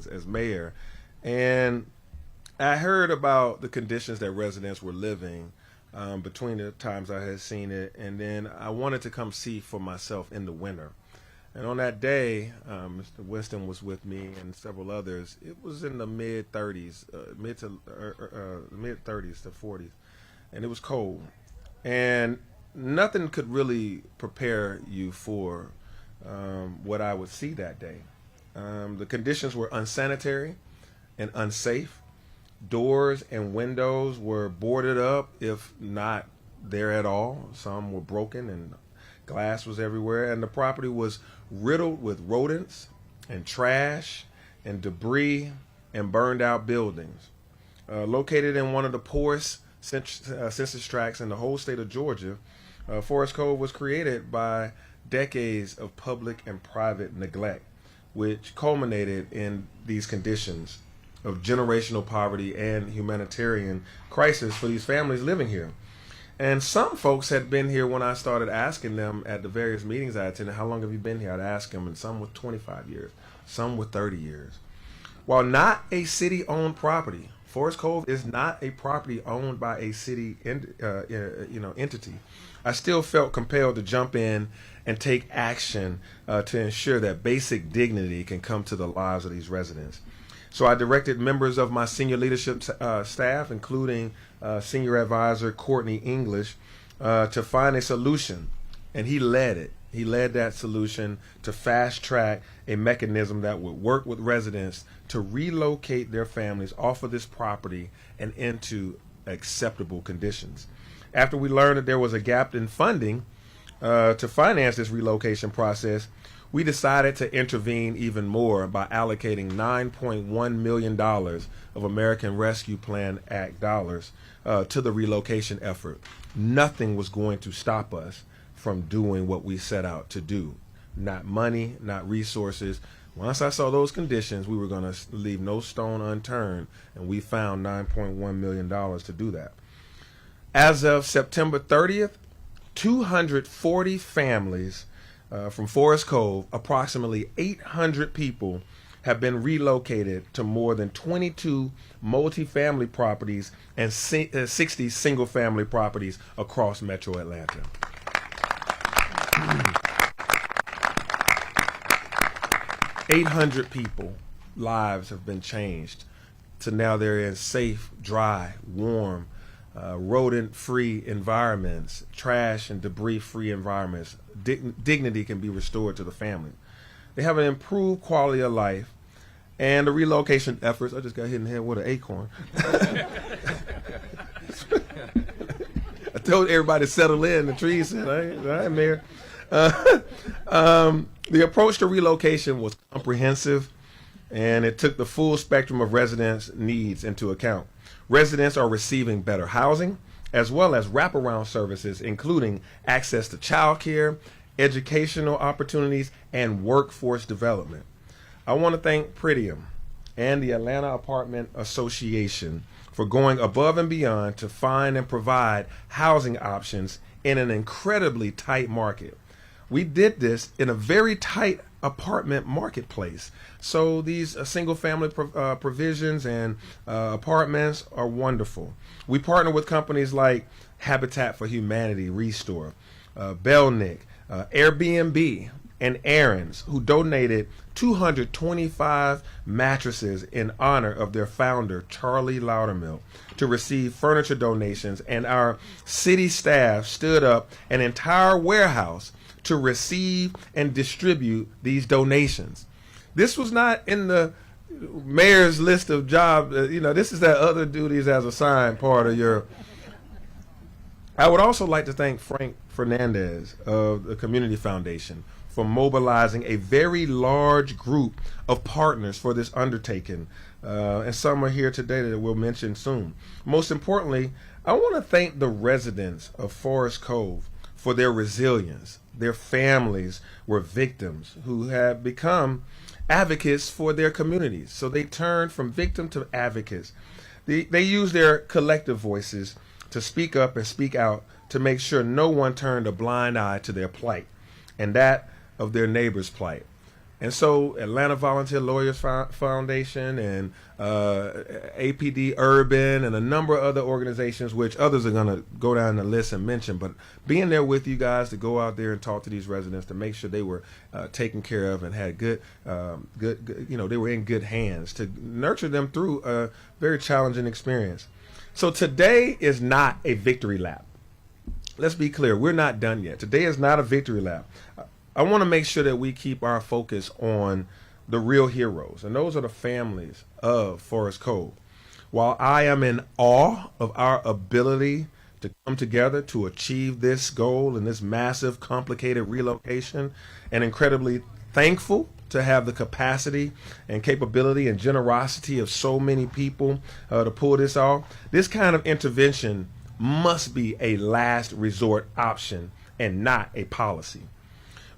as mayor, and I heard about the conditions that residents were living between the times I had seen it, and then I wanted to come see for myself in the winter. And on that day, Mr. Winston was with me and several others. It was in the mid 30s, mid 30s to 40s, and it was cold. And nothing could really prepare you for what I would see that day. The conditions were unsanitary and unsafe. Doors and windows were boarded up, if not there at all. Some were broken and glass was everywhere. And the property was riddled with rodents and trash and debris and burned out buildings. Located in one of the poorest census tracts in the whole state of Georgia, Forest Cove was created by decades of public and private neglect, which culminated in these conditions of generational poverty and humanitarian crisis for these families living here. And some folks had been here when I started asking them at the various meetings I attended, how long have you been here? I'd ask them, and some with 25 years, some with 30 years. While not a city-owned property, Forest Cove is not a property owned by a city entity. I still felt compelled to jump in and take action to ensure that basic dignity can come to the lives of these residents. So I directed members of my senior leadership staff, including Senior Advisor Courtney English, to find a solution, and he led it. He led that solution to fast track a mechanism that would work with residents to relocate their families off of this property and into acceptable conditions. After we learned that there was a gap in funding to finance this relocation process, we decided to intervene even more by allocating $9.1 million of American Rescue Plan Act dollars to the relocation effort. Nothing was going to stop us from doing what we set out to do. Not money, not resources. Once I saw those conditions, we were going to leave no stone unturned, and we found $9.1 million to do that. As of September 30th, 240 families from Forest Cove, approximately 800 people, have been relocated to more than 22 multifamily properties and 60 single-family properties across Metro Atlanta. 800 people, lives have been changed to now they're in safe, dry, warm, rodent-free environments, trash and debris-free environments. Dignity can be restored to the family. They have an improved quality of life, and the relocation efforts. I just got hit in the head with an acorn. I told everybody to settle in. The tree said, "All right, Mayor." The approach to relocation was comprehensive, and it took the full spectrum of residents' needs into account. Residents are receiving better housing, as well as wraparound services, including access to child care, educational opportunities, and workforce development. I want to thank Pretium and the Atlanta Apartment Association for going above and beyond to find and provide housing options in an incredibly tight market. We did this in a very tight apartment marketplace. So these single-family provisions and apartments are wonderful. We partner with companies like Habitat for Humanity, Restore, Belnick, Airbnb, and Aaron's, who donated 225 mattresses in honor of their founder, Charlie Loudermilk, to receive furniture donations, and our city staff stood up an entire warehouse to receive and distribute these donations. This was not in the mayor's list of jobs. This is that other duties as assigned part of your. I would also like to thank Frank Fernandez of the Community Foundation for mobilizing a very large group of partners for this undertaking. And some are here today that we'll mention soon. Most importantly, I want to thank the residents of Forest Cove for their resilience. Their families were victims who have become advocates for their communities. So they turned from victim to advocates. They use their collective voices to speak up and speak out to make sure no one turned a blind eye to their plight and that of their neighbor's plight. And so Atlanta Volunteer Lawyers Foundation and APD Urban and a number of other organizations, which others are going to go down the list and mention, but being there with you guys to go out there and talk to these residents to make sure they were taken care of and had good, they were in good hands to nurture them through a very challenging experience. So today is not a victory lap. Let's be clear, we're not done yet. Today is not a victory lap. I want to make sure that we keep our focus on the real heroes, and those are the families of Forest Cove. While I am in awe of our ability to come together to achieve this goal and this massive, complicated relocation, and incredibly thankful to have the capacity and capability and generosity of so many people to pull this off, this kind of intervention must be a last resort option and not a policy.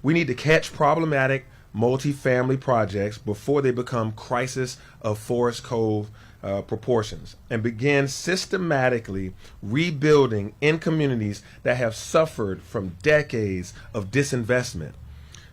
We need to catch problematic multifamily projects before they become crisis of Forest Cove proportions and begin systematically rebuilding in communities that have suffered from decades of disinvestment.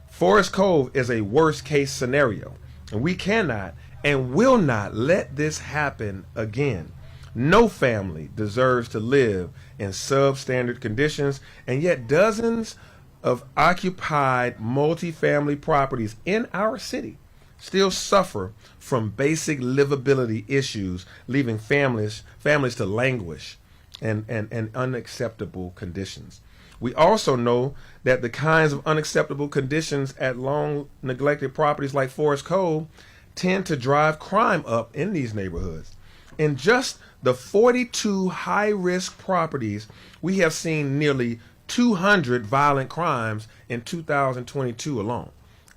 Forest Cove is a worst case scenario, and we cannot and will not let this happen again. No family deserves to live in substandard conditions, and yet dozens of occupied multifamily properties in our city still suffer from basic livability issues, leaving families to languish and unacceptable conditions. We also know that the kinds of unacceptable conditions at long neglected properties like Forest Cove tend to drive crime up in these neighborhoods. In just the 42 high-risk properties, we have seen nearly 200 violent crimes in 2022 alone.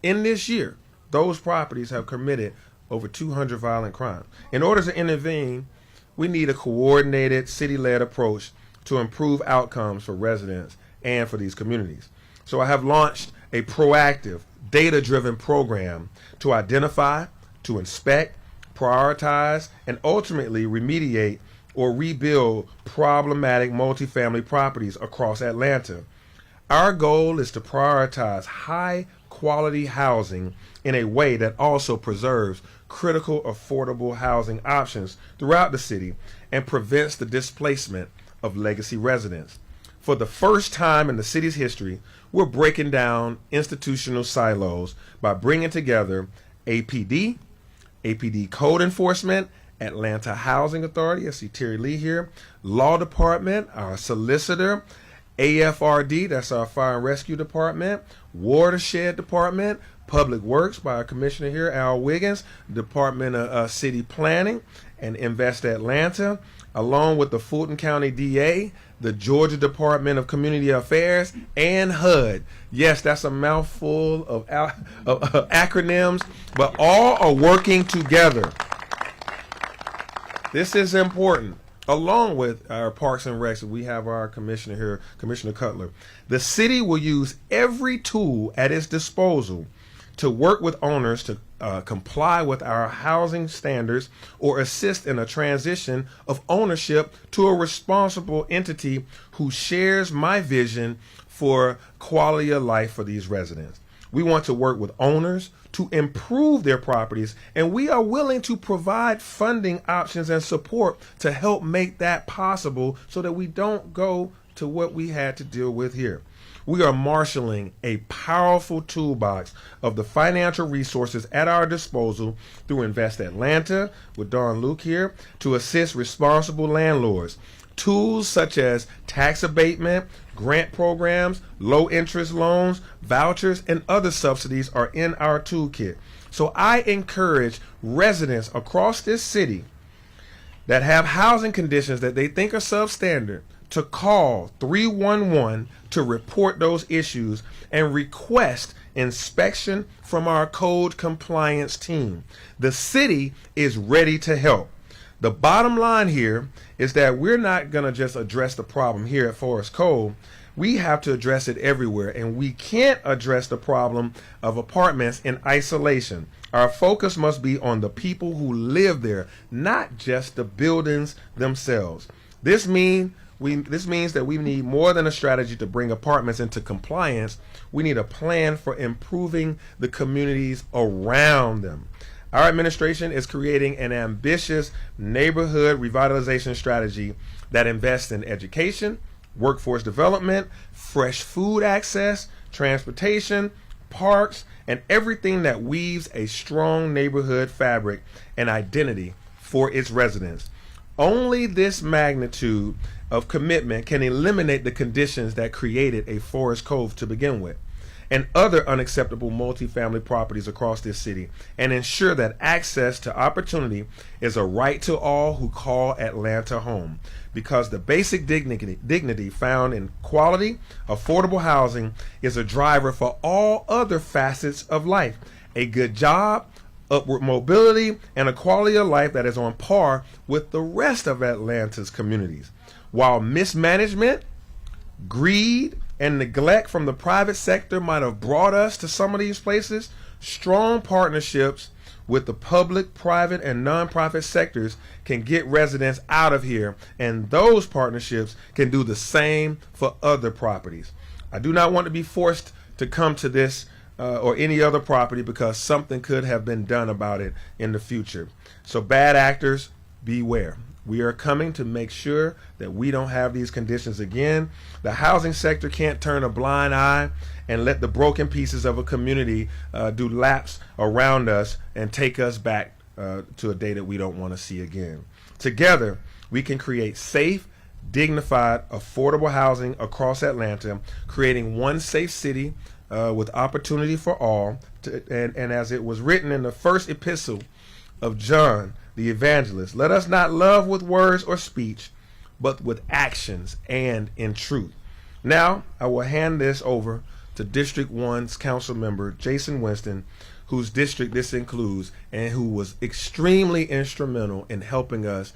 In this year, those properties have committed over 200 violent crimes. In order to intervene, we need a coordinated city-led approach to improve outcomes for residents and for these communities. So I have launched a proactive, data-driven program to identify, to inspect, prioritize, and ultimately remediate or rebuild problematic multifamily properties across Atlanta. Our goal is to prioritize high-quality housing in a way that also preserves critical affordable housing options throughout the city and prevents the displacement of legacy residents. For the first time in the city's history, we're breaking down institutional silos by bringing together APD, APD Code Enforcement, Atlanta Housing Authority, I see Terry Lee here, Law Department, our solicitor, AFRD, that's our Fire and Rescue Department, Watershed Department, Public Works by our Commissioner here, Al Wiggins, Department of City Planning, and Invest Atlanta, along with the Fulton County DA, the Georgia Department of Community Affairs, and HUD. Yes, that's a mouthful of acronyms, but all are working together. This is important. Along with our Parks and Recs, we have our commissioner here, Commissioner Cutler. The city will use every tool at its disposal to work with owners to comply with our housing standards or assist in a transition of ownership to a responsible entity who shares my vision for quality of life for these residents. We want to work with owners to improve their properties, and we are willing to provide funding options and support to help make that possible so that we don't go to what we had to deal with here. We are marshaling a powerful toolbox of the financial resources at our disposal through Invest Atlanta, with Don Luke here, to assist responsible landlords. Tools such as tax abatement, grant programs, low interest loans, vouchers, and other subsidies are in our toolkit. So I encourage residents across this city that have housing conditions that they think are substandard to call 311 to report those issues and request inspection from our code compliance team. The city is ready to help. The bottom line here is that we're not going to just address the problem here at Forest Cove. We have to address it everywhere, and we can't address the problem of apartments in isolation. Our focus must be on the people who live there, not just the buildings themselves. This means This means that we need more than a strategy to bring apartments into compliance. We need a plan for improving the communities around them. Our administration is creating an ambitious neighborhood revitalization strategy that invests in education, workforce development, fresh food access, transportation, parks, and everything that weaves a strong neighborhood fabric and identity for its residents. Only this magnitude of commitment can eliminate the conditions that created a Forest Cove to begin with and other unacceptable multifamily properties across this city, and ensure that access to opportunity is a right to all who call Atlanta home, because the basic dignity found in quality, affordable housing is a driver for all other facets of life. A good job, upward mobility, and a quality of life that is on par with the rest of Atlanta's communities. While mismanagement, greed, and neglect from the private sector might have brought us to some of these places, strong partnerships with the public, private, and nonprofit sectors can get residents out of here, and those partnerships can do the same for other properties. I do not want to be forced to come to this or any other property because something could have been done about it in the future. So bad actors, beware. We are coming to make sure that we don't have these conditions again. The housing sector can't turn a blind eye and let the broken pieces of a community do laps around us and take us back to a day that we don't want to see again. Together, we can create safe, dignified, affordable housing across Atlanta, creating one safe city with opportunity for all. And as it was written in the first epistle of John, the evangelist, let us not love with words or speech, but with actions and in truth. Now, I will hand this over to District 1's Councilmember, Jason Winston, whose district this includes, and who was extremely instrumental in helping us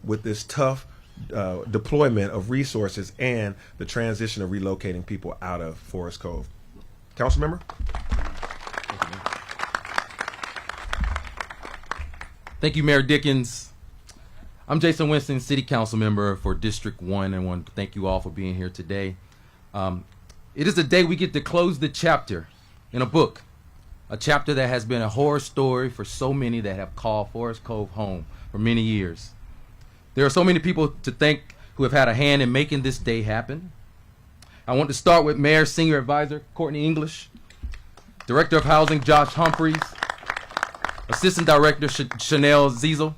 with this tough deployment of resources and the transition of relocating people out of Forest Cove. Councilmember? Thank you, Mayor Dickens. I'm Jason Winston, City Council member for District 1, and I want to thank you all for being here today. It is the day we get to close the chapter in a book, a chapter that has been a horror story for so many that have called Forest Cove home for many years. There are so many people to thank who have had a hand in making this day happen. I want to start with Mayor's Senior Advisor, Courtney English, Director of Housing, Josh Humphreys, Assistant Director, Chanel Ziesel,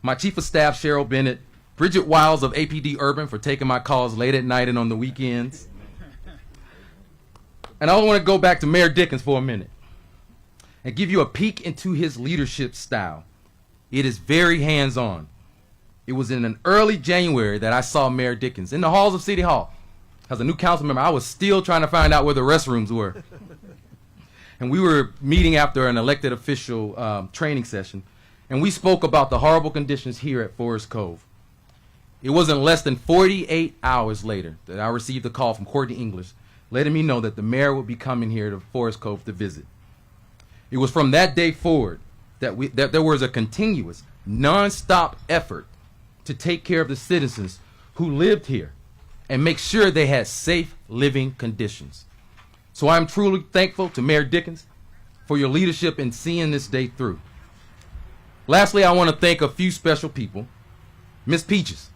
my Chief of Staff, Cheryl Bennett, Bridget Wiles of APD Urban for taking my calls late at night and on the weekends. And I want to go back to Mayor Dickens for a minute and give you a peek into his leadership style. It is very hands-on. It was in an early January that I saw Mayor Dickens in the halls of City Hall. As a new council member, I was still trying to find out where the restrooms were. And we were meeting after an elected official training session, and we spoke about the horrible conditions here at Forest Cove. It wasn't less than 48 hours later that I received a call from Courtney English letting me know that the mayor would be coming here to Forest Cove to visit. It was from that day forward that there was a continuous, non-stop effort to take care of the citizens who lived here and make sure they had safe living conditions. So I'm truly thankful to Mayor Dickens for your leadership in seeing this day through. Lastly, I want to thank a few special people. Ms. Peaches,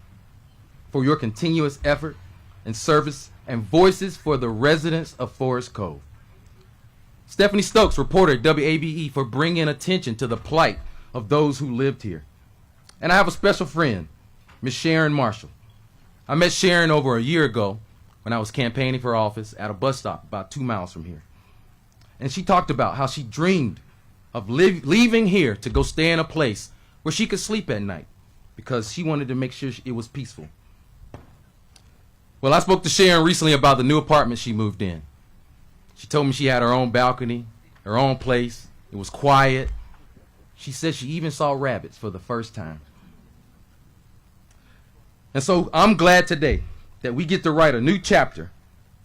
for your continuous effort and service and voices for the residents of Forest Cove. Stephanie Stokes, reporter at WABE, for bringing attention to the plight of those who lived here. And I have a special friend, Ms. Sharon Marshall. I met Sharon over a year ago when I was campaigning for office at a bus stop about 2 miles from here. And she talked about how she dreamed of leaving here to go stay in a place where she could sleep at night because she wanted to make sure it was peaceful. Well, I spoke to Sharon recently about the new apartment she moved in. She told me she had her own balcony, her own place. It was quiet. She said she even saw rabbits for the first time. And so I'm glad today that we get to write a new chapter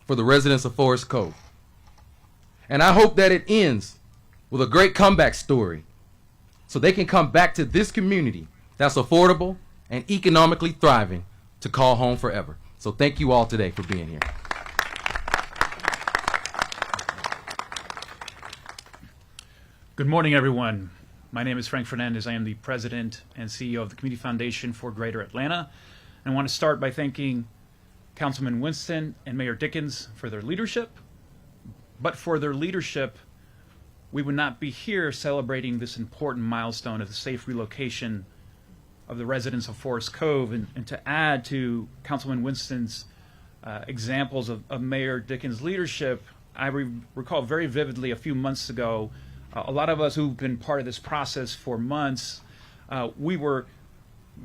for the residents of Forest Cove. And I hope that it ends with a great comeback story so they can come back to this community that's affordable and economically thriving to call home forever. So thank you all today for being here. Good morning, everyone. My name is Frank Fernandez. I am the president and CEO of the Community Foundation for Greater Atlanta. And I want to start by thanking Councilman Winston and Mayor Dickens for their leadership. But for their leadership, we would not be here celebrating this important milestone of the safe relocation of the residents of Forest Cove. And to add to Councilman Winston's examples of Mayor Dickens' leadership, I recall very vividly a few months ago, a lot of us who've been part of this process for months, we were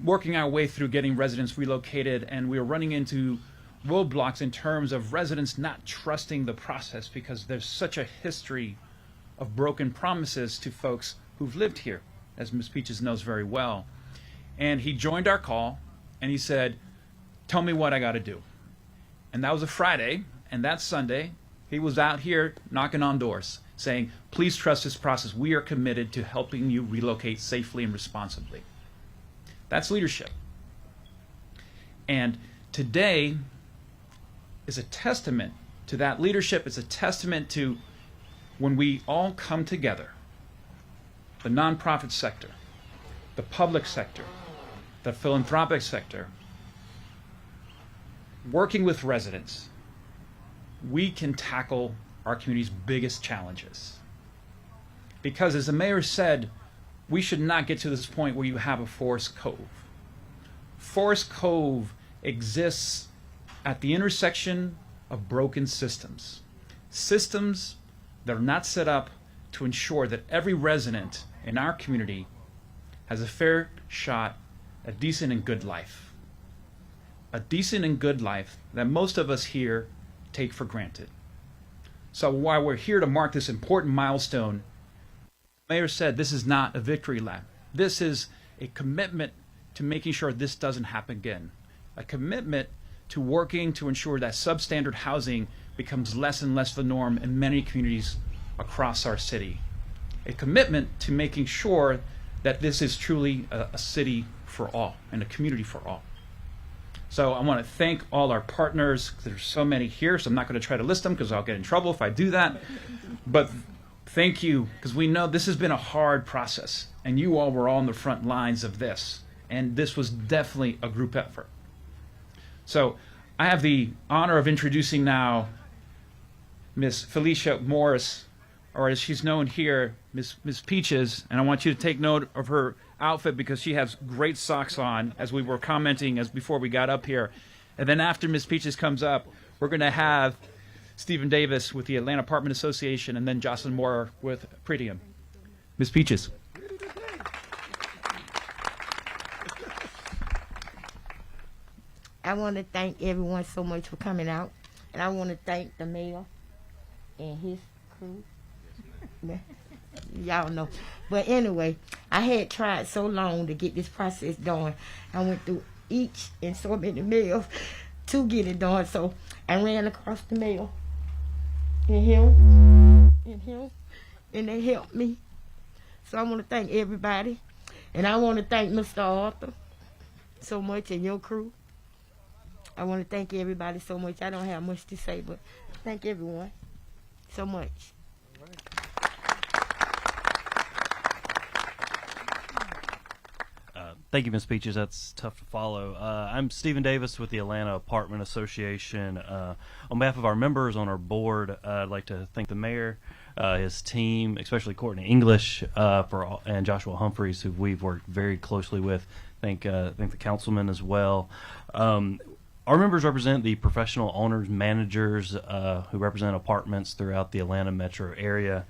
working our way through getting residents relocated, and we were running into roadblocks in terms of residents not trusting the process because there's such a history of broken promises to folks who've lived here, as Ms. Peaches knows very well. And he joined our call, and he said, "Tell me what I got to do." And that was a Friday, and that Sunday, he was out here knocking on doors, saying, "Please trust this process. We are committed to helping you relocate safely and responsibly." That's leadership. And today is a testament to that leadership. It's a testament to when we all come together, the nonprofit sector, the public sector, the philanthropic sector, working with residents, we can tackle our community's biggest challenges. Because as the mayor said, we should not get to this point where you have a Forest Cove. Forest Cove exists at the intersection of broken systems. Systems that are not set up to ensure that every resident in our community has a fair shot at a decent and good life. A decent and good life that most of us here take for granted. So while we're here to mark this important milestone, the mayor said this is not a victory lap. This is a commitment to making sure this doesn't happen again. A commitment to working to ensure that substandard housing becomes less and less the norm in many communities across our city. A commitment to making sure that this is truly a city for all and a community for all. So I want to thank all our partners. There's so many here, so I'm not going to try to list them because I'll get in trouble if I do that. But thank you, because we know this has been a hard process, and you all were all on the front lines of this. And this was definitely a group effort. So I have the honor of introducing now Miss Felicia Morris, or as she's known here, Miss Peaches, and I want you to take note of her outfit because she has great socks on, as we were commenting as before we got up here. And then after Miss Peaches comes up, we're going to have Stephen Davis with the Atlanta Apartment Association, and then Jocelyn Moore with Pretium. Miss Peaches. I want to thank everyone so much for coming out, and I want to thank the mayor and his crew. Y'all know. But anyway, I had tried so long to get this process done. I went through each and so many mayors to get it done. So I ran across the mayor and him, and they helped me. So I want to thank everybody. And I want to thank Mr. Arthur so much and your crew. I want to thank everybody so much. I don't have much to say, but thank everyone so much. Thank you, Ms. Peaches. That's tough to follow. I'm Stephen Davis with the Atlanta Apartment Association. On behalf of our members on our board, I'd like to thank the mayor, his team, especially Courtney English, and Joshua Humphreys, who we've worked very closely with. Thank the councilman as well. Our members represent the professional owners, managers who represent apartments throughout the Atlanta metro area,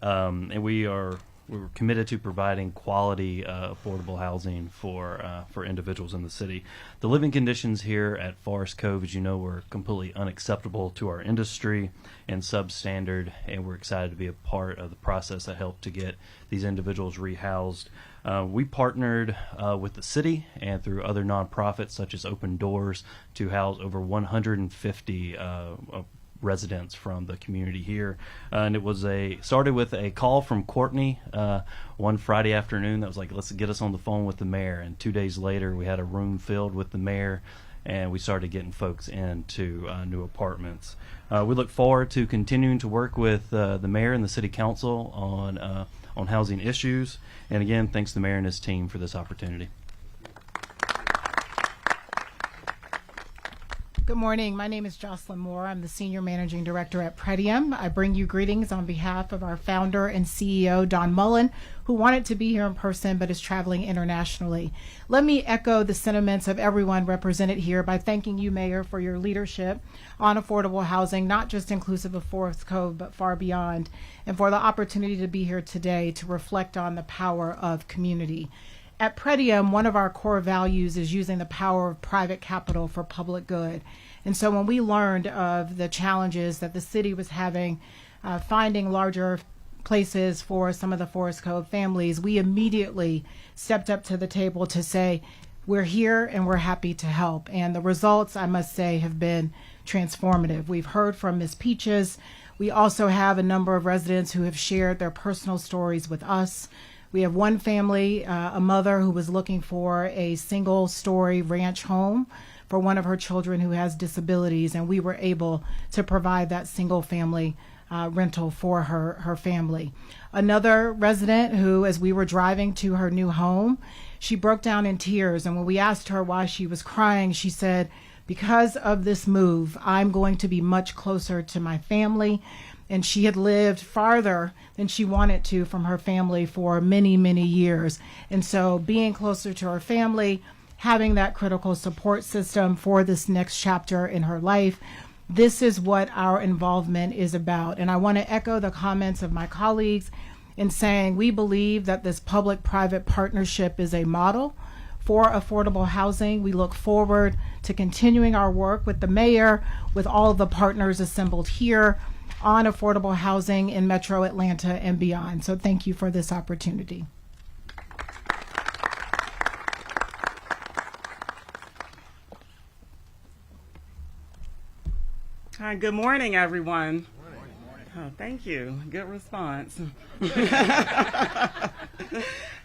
and we're committed to providing quality, affordable housing for individuals in the city. The living conditions here at Forest Cove, as you know, were completely unacceptable to our industry and substandard, and we're excited to be a part of the process that helped to get these individuals rehoused. We partnered with the city and through other nonprofits such as Open Doors to house over 150 residents from the community here, and it started with a call from Courtney one Friday afternoon that was like, let's get us on the phone with the mayor, and 2 days later we had a room filled with the mayor and we started getting folks into new apartments. We look forward to continuing to work with the mayor and the city council on housing issues. And again, thanks to the mayor and his team for this opportunity. Good morning. My name is Jocelyn Moore. I'm the Senior Managing Director at Pretium. I bring you greetings on behalf of our founder and CEO, Don Mullen, who wanted to be here in person but is traveling internationally. Let me echo the sentiments of everyone represented here by thanking you, Mayor, for your leadership on affordable housing, not just inclusive of Forest Cove, but far beyond, and for the opportunity to be here today to reflect on the power of community. At Pretium, one of our core values is using the power of private capital for public good. And so when we learned of the challenges that the city was having, finding larger places for some of the Forest Cove families, we immediately stepped up to the table to say, we're here and we're happy to help. And the results, I must say, have been transformative. We've heard from Ms. Peaches. We also have a number of residents who have shared their personal stories with us. We have one family, a mother who was looking for a single-story ranch home for one of her children who has disabilities, and we were able to provide that single-family rental for her family. Another resident who, as we were driving to her new home, she broke down in tears, and when we asked her why she was crying, she said, because of this move, I'm going to be much closer to my family. And she had lived farther than she wanted to from her family for many, many years. And so being closer to her family, having that critical support system for this next chapter in her life, this is what our involvement is about. And I want to echo the comments of my colleagues in saying we believe that this public-private partnership is a model for affordable housing. We look forward to continuing our work with the mayor, with all of the partners assembled here, on affordable housing in Metro Atlanta and beyond. So thank you for this opportunity. Hi, good morning, everyone. Oh, thank you. Good response.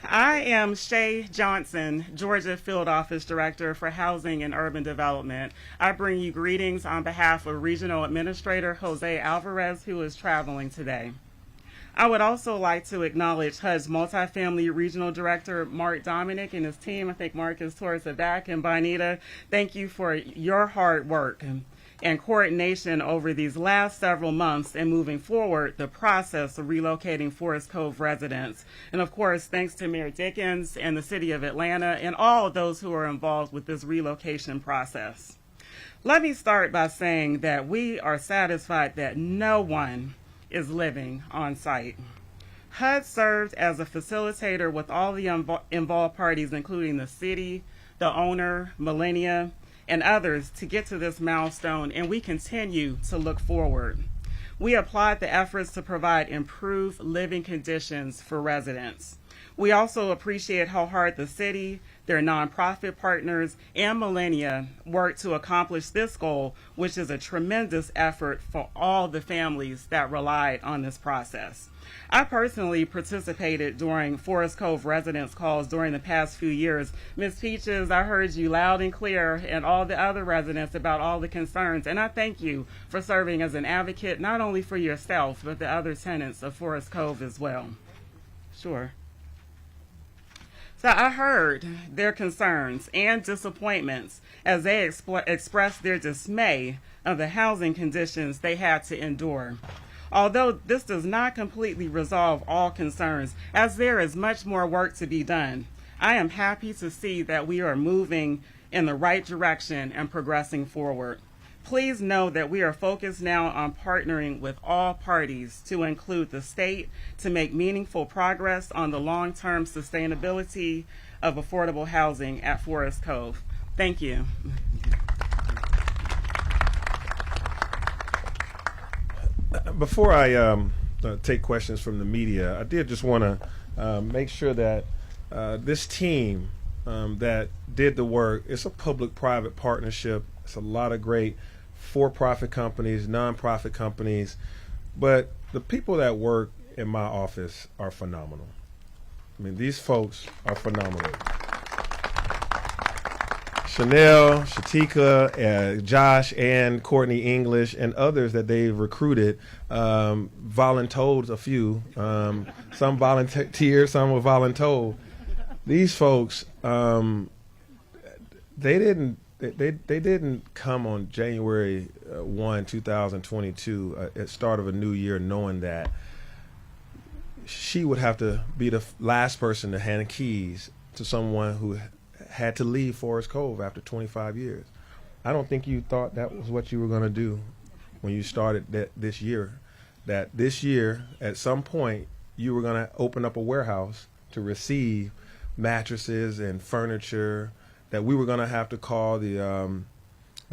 I am Shay Johnson, Georgia Field Office Director for Housing and Urban Development. I bring you greetings on behalf of Regional Administrator Jose Alvarez, who is traveling today. I would also like to acknowledge HUD's Multifamily Regional Director, Mark Dominic, and his team. I think Mark is towards the back. And Bonita, thank you for your hard work and coordination over these last several months and moving forward the process of relocating Forest Cove residents. And of course, thanks to Mayor Dickens and the City of Atlanta and all of those who are involved with this relocation process. Let me start by saying that we are satisfied that no one is living on site. HUD served as a facilitator with all the involved parties, including the city, the owner, Millennia, and others to get to this milestone, and we continue to look forward. We applaud the efforts to provide improved living conditions for residents. We also appreciate how hard the city, their nonprofit partners, and Millennia work to accomplish this goal, which is a tremendous effort for all the families that relied on this process. I personally participated during Forest Cove residents' calls during the past few years. Ms. Peaches, I heard you loud and clear, and all the other residents about all the concerns, and I thank you for serving as an advocate not only for yourself, but the other tenants of Forest Cove as well. Sure. So I heard their concerns and disappointments as they expressed their dismay of the housing conditions they had to endure. Although this does not completely resolve all concerns, as there is much more work to be done, I am happy to see that we are moving in the right direction and progressing forward. Please know that we are focused now on partnering with all parties to include the state to make meaningful progress on the long-term sustainability of affordable housing at Forest Cove. Thank you. Before I take questions from the media, I did just want to make sure that this team that did the work, it's a public-private partnership. It's a lot of great for-profit companies, non-profit companies, but the people that work in my office are phenomenal. I mean, these folks are phenomenal. Chanel, Shatika, Josh, and Courtney English, and others that they've recruited, voluntold a few. Some volunteered, some were voluntold. These folks, they didn't come on January 1, 2022, at start of a new year, knowing that she would have to be the last person to hand the keys to someone who had to leave Forest Cove after 25 years. I don't think you thought that was what you were going to do when you started this year. That this year, at some point, you were going to open up a warehouse to receive mattresses and furniture, that we were going to have to call the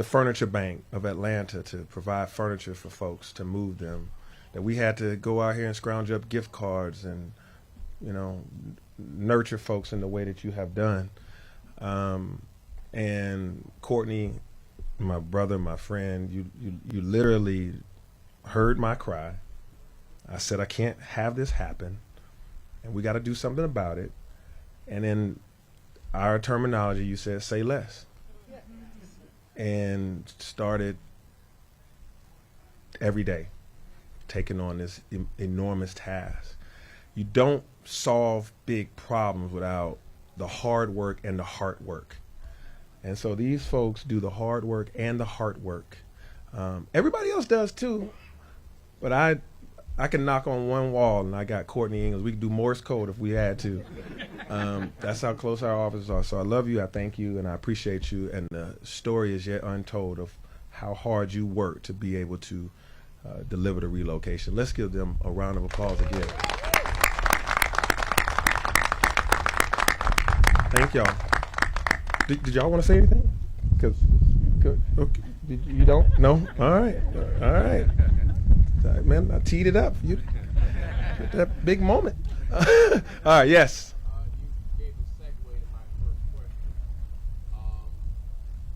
Furniture Bank of Atlanta to provide furniture for folks to move them, that we had to go out here and scrounge up gift cards and, nurture folks in the way that you have done. And Courtney, my brother, my friend, you literally heard my cry. I said, I can't have this happen, and we got to do something about it. And in our terminology, you said, say less. And started every day taking on this enormous task. You don't solve big problems without the hard work and the heart work. And so these folks do the hard work and the heart work. Everybody else does too, but I can knock on one wall and I got Courtney English. We could do Morse code if we had to. That's how close our offices are. So I love you, I thank you, and I appreciate you. And the story is yet untold of how hard you work to be able to deliver the relocation. Let's give them a round of applause again. Thank y'all. Did y'all want to say anything? Okay. You don't? No? All right. All right. Man, I teed it up. You that big moment. All right, yes. You gave a segue to my first question.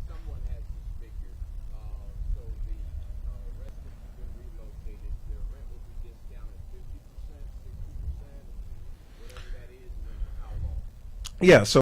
Someone has this figure. So the residents who've been relocated, their rent will be discounted 50%, 60%, whatever that is, and for how long? Yeah, so